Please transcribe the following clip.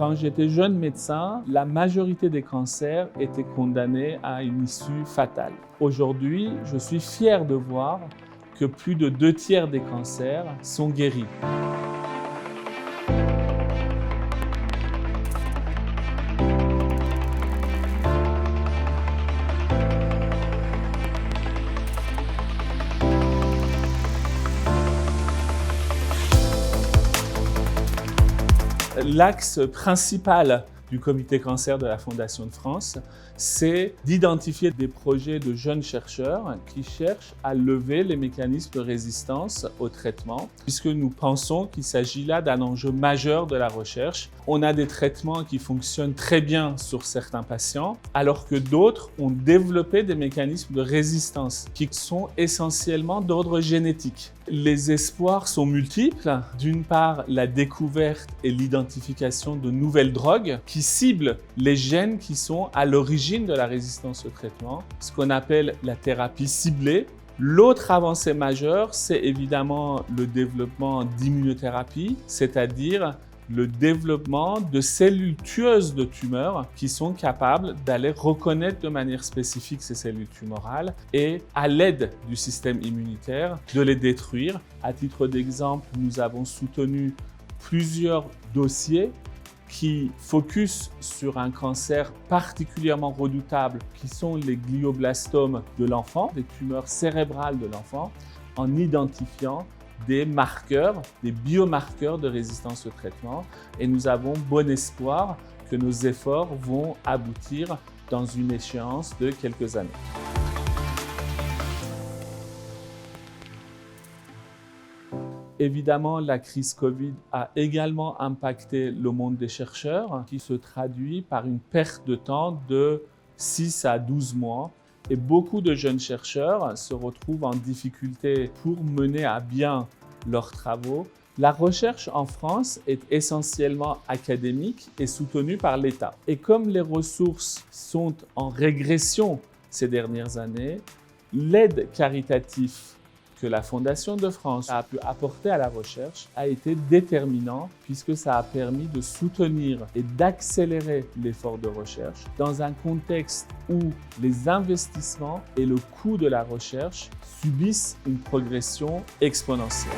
Quand j'étais jeune médecin, la majorité des cancers étaient condamnés à une issue fatale. Aujourd'hui, je suis fier de voir que plus de 2/3 des cancers sont guéris. L'axe principal du comité cancer de la Fondation de France, c'est d'identifier des projets de jeunes chercheurs qui cherchent à lever les mécanismes de résistance au traitement, puisque nous pensons qu'il s'agit là d'un enjeu majeur de la recherche. On a des traitements qui fonctionnent très bien sur certains patients, alors que d'autres ont développé des mécanismes de résistance qui sont essentiellement d'ordre génétique. Les espoirs sont multiples. D'une part, la découverte et l'identification de nouvelles drogues qui ciblent les gènes qui sont à l'origine de la résistance au traitement, ce qu'on appelle la thérapie ciblée. L'autre avancée majeure, c'est évidemment le développement d'immunothérapie, c'est-à-dire le développement de cellules tueuses de tumeurs qui sont capables d'aller reconnaître de manière spécifique ces cellules tumorales et, à l'aide du système immunitaire, de les détruire. À titre d'exemple, nous avons soutenu plusieurs dossiers qui focus sur un cancer particulièrement redoutable qui sont les glioblastomes de l'enfant, des tumeurs cérébrales de l'enfant, en identifiant des marqueurs, des biomarqueurs de résistance au traitement, et nous avons bon espoir que nos efforts vont aboutir dans une échéance de quelques années. Évidemment, la crise Covid a également impacté le monde des chercheurs, qui se traduit par une perte de temps de 6 à 12 mois. Et beaucoup de jeunes chercheurs se retrouvent en difficulté pour mener à bien leurs travaux. La recherche en France est essentiellement académique et soutenue par l'État. Et comme les ressources sont en régression ces dernières années, l'aide caritative que la Fondation de France a pu apporter à la recherche a été déterminant puisque ça a permis de soutenir et d'accélérer l'effort de recherche dans un contexte où les investissements et le coût de la recherche subissent une progression exponentielle.